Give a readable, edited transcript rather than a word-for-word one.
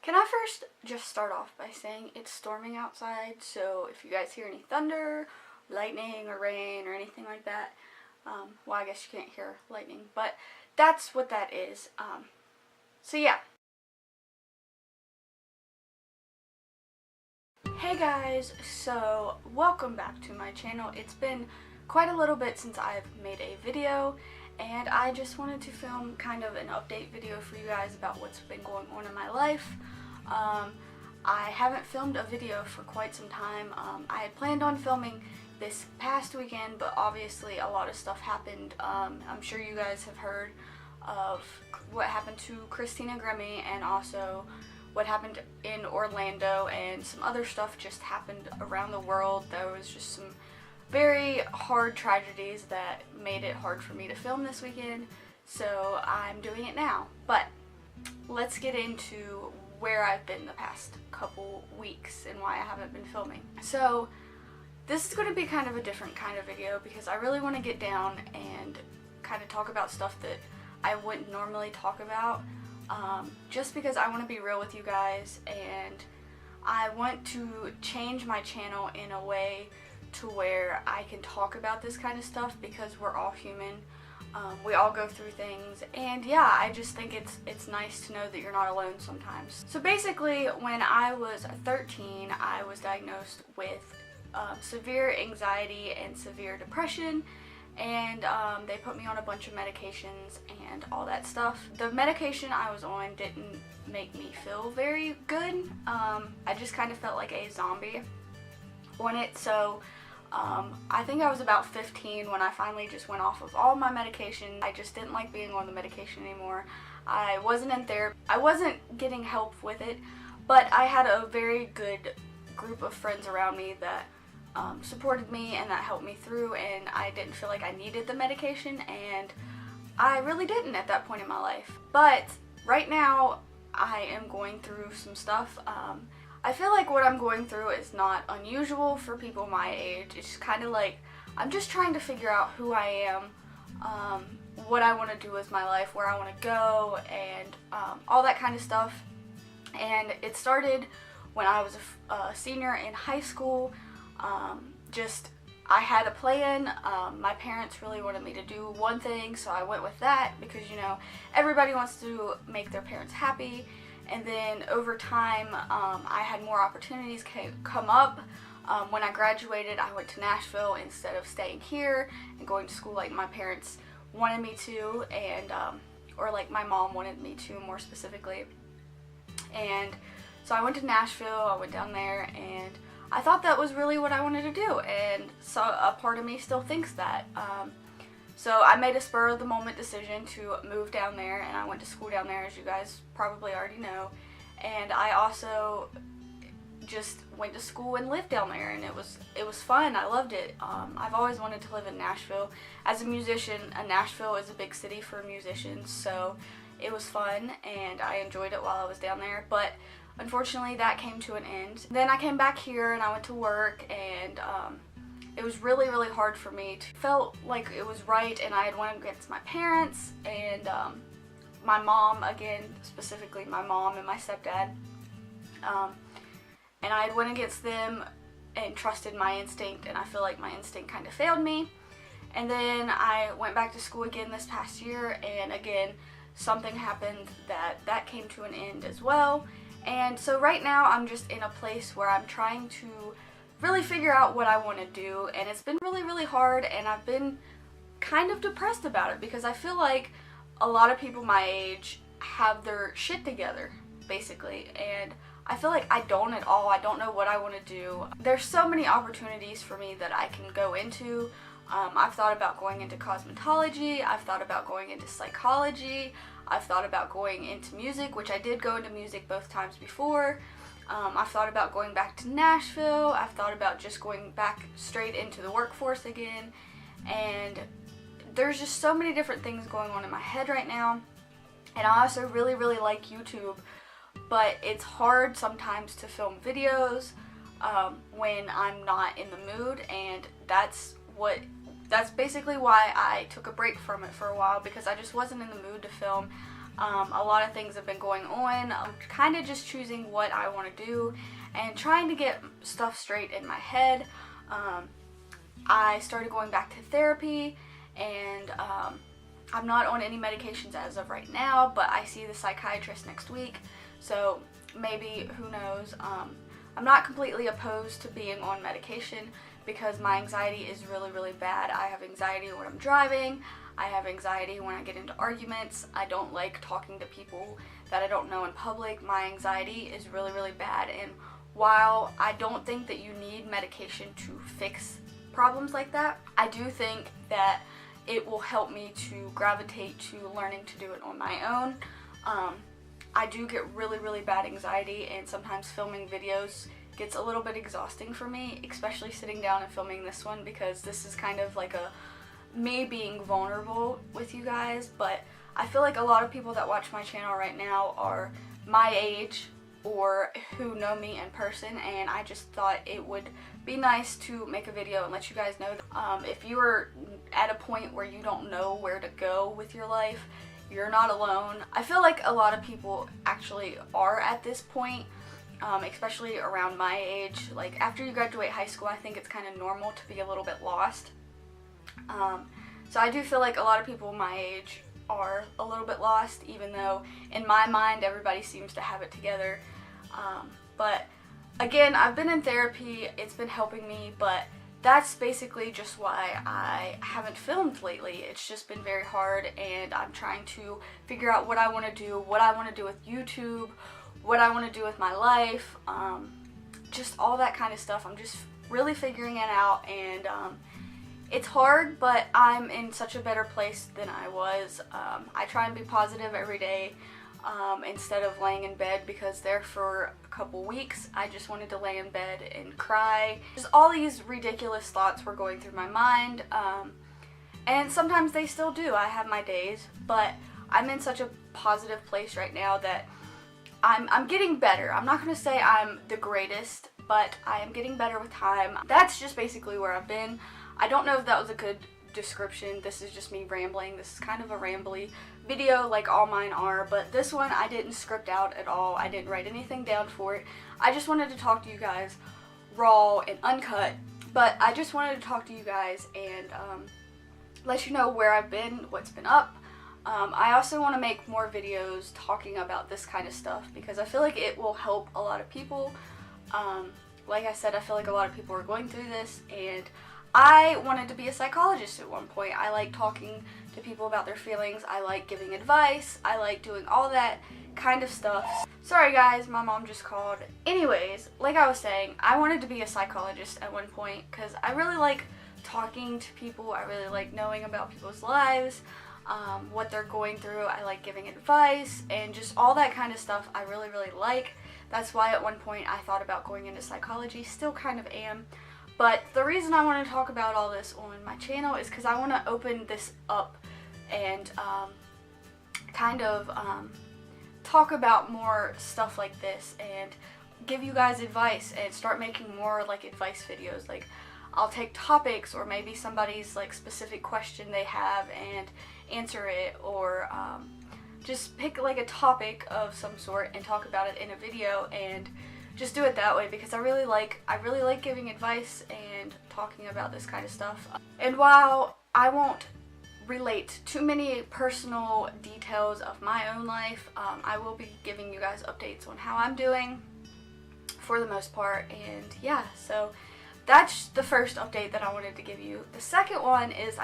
Can I first just start off by saying it's storming outside, so if you guys hear any thunder, lightning, or rain, or anything like that, well, I guess you can't hear lightning, but that's what that is. So yeah. Hey guys, so welcome back to my channel. It's been quite a little bit since I've made a video, and I just wanted to film kind of an update video for you guys about what's been going on in my life. I haven't filmed a video for quite some time. I had planned on filming this past weekend, but obviously a lot of stuff happened. I'm sure you guys have heard of what happened to Christina Grimmie, and also what happened in Orlando, and some other stuff just happened around the world. There was just some very hard tragedies that made it hard for me to film this weekend, so I'm doing it now. But let's get into where I've been the past couple weeks and why I haven't been filming. So this is going to be kind of a different kind of video because I really want to get down and kind of talk about stuff that I wouldn't normally talk about, just because I want to be real with you guys, and I want to change my channel in a way to where I can talk about this kind of stuff, because we're all human. We all go through things, and yeah, I just think it's nice to know that you're not alone sometimes. So basically, when I was 13, I was diagnosed with severe anxiety and severe depression, and they put me on a bunch of medications and all that stuff. The medication I was on didn't make me feel very good. I just kind of felt like a zombie on it, so I think I was about 15 when I finally just went off of all my medication. I just didn't like being on the medication anymore. I wasn't in therapy. I wasn't getting help with it, but I had a very good group of friends around me that supported me and that helped me through, and I didn't feel like I needed the medication, and I really didn't at that point in my life. But right now I am going through some stuff. I feel like what I'm going through is not unusual for people my age. It's kind of like I'm just trying to figure out who I am, what I want to do with my life, where I want to go, and all that kind of stuff. And it started when I was a senior in high school. I had a plan. My parents really wanted me to do one thing, so I went with that because, you know, everybody wants to make their parents happy. And then over time, I had more opportunities come up. When I graduated, I went to Nashville instead of staying here and going to school like my parents wanted me to, and or like my mom wanted me to, more specifically. And so I went to Nashville, I went down there, and I thought that was really what I wanted to do, and so a part of me still thinks that. So I made a spur-of-the-moment decision to move down there, and I went to school down there, as you guys probably already know. And I also just went to school and lived down there, and it was fun. I loved it. I've always wanted to live in Nashville. As a musician, Nashville is a big city for musicians, so it was fun, and I enjoyed it while I was down there. But unfortunately, that came to an end. Then I came back here, and I went to work, and it was really, really hard for me. Felt like it was right, and I had went against my parents and my mom, again, specifically my mom and my stepdad. And I had went against them and trusted my instinct, and I feel like my instinct kind of failed me. And then I went back to school again this past year, and again, something happened that came to an end as well. And so right now I'm just in a place where I'm trying to really figure out what I want to do, and it's been really, really hard, and I've been kind of depressed about it because I feel like a lot of people my age have their shit together, basically, and I feel like I don't at all. I don't know what I want to do. There's so many opportunities for me that I can go into. I've thought about going into cosmetology, I've thought about going into psychology, I've thought about going into music, which I did go into music both times before. I've thought about going back to Nashville. I've thought about just going back straight into the workforce again. And there's just so many different things going on in my head right now. And I also really, really like YouTube, but it's hard sometimes to film videos when I'm not in the mood, and that's basically why I took a break from it for a while, because I just wasn't in the mood to film. A lot of things have been going on. I'm kind of just choosing what I want to do and trying to get stuff straight in my head. I started going back to therapy, and I'm not on any medications as of right now, but I see the psychiatrist next week, so maybe, who knows. I'm not completely opposed to being on medication because my anxiety is really, really bad. I have anxiety when I'm driving. I have anxiety when I get into arguments. I don't like talking to people that I don't know in public. My anxiety is really, really bad, and while I don't think that you need medication to fix problems like that, I do think that it will help me to gravitate to learning to do it on my own. I do get really, really bad anxiety, and sometimes filming videos gets a little bit exhausting for me, especially sitting down and filming this one, because this is kind of like me being vulnerable with you guys. But I feel like a lot of people that watch my channel right now are my age or who know me in person, and I just thought it would be nice to make a video and let you guys know that if you are at a point where you don't know where to go with your life, you're not alone. I feel like a lot of people actually are at this point, especially around my age. Like, after you graduate high school, I think it's kind of normal to be a little bit lost. So I do feel like a lot of people my age are a little bit lost, even though in my mind everybody seems to have it together. But again, I've been in therapy, it's been helping me, but that's basically just why I haven't filmed lately. It's just been very hard, and I'm trying to figure out what I want to do, what I want to do with YouTube, what I want to do with my life, just all that kind of stuff. I'm just really figuring it out, and it's hard, but I'm in such a better place than I was. I try and be positive every day instead of laying in bed, because there for a couple weeks I just wanted to lay in bed and cry. Just all these ridiculous thoughts were going through my mind, and sometimes they still do. I have my days, but I'm in such a positive place right now that I'm getting better. I'm not going to say I'm the greatest, but I am getting better with time. That's just basically where I've been. I don't know if that was a good description. This is just me rambling. This is kind of a rambly video like all mine are, but this one I didn't script out at all. I didn't write anything down for it. I just wanted to talk to you guys raw and uncut, but I just wanted to talk to you guys and let you know where I've been, what's been up. I also want to make more videos talking about this kind of stuff because I feel like it will help a lot of people. Like I said, I feel like a lot of people are going through this, and I wanted to be a psychologist at one point. I like talking to people about their feelings. I like giving advice. I like doing all that kind of stuff. Sorry guys, my mom just called. Anyways, like I was saying, I wanted to be a psychologist at one point because I really like talking to people. I really like knowing about people's lives, what they're going through. I like giving advice and just all that kind of stuff I really, really like. That's why at one point I thought about going into psychology. Still kind of am. But the reason I want to talk about all this on my channel is because I want to open this up and kind of talk about more stuff like this and give you guys advice and start making more like advice videos. Like, I'll take topics or maybe somebody's like specific question they have and answer it, or just pick like a topic of some sort and talk about it in a video and just do it that way, because I really like giving advice and talking about this kind of stuff. And while I won't relate too many personal details of my own life, I will be giving you guys updates on how I'm doing for the most part. And yeah, so that's the first update that I wanted to give you. The second one is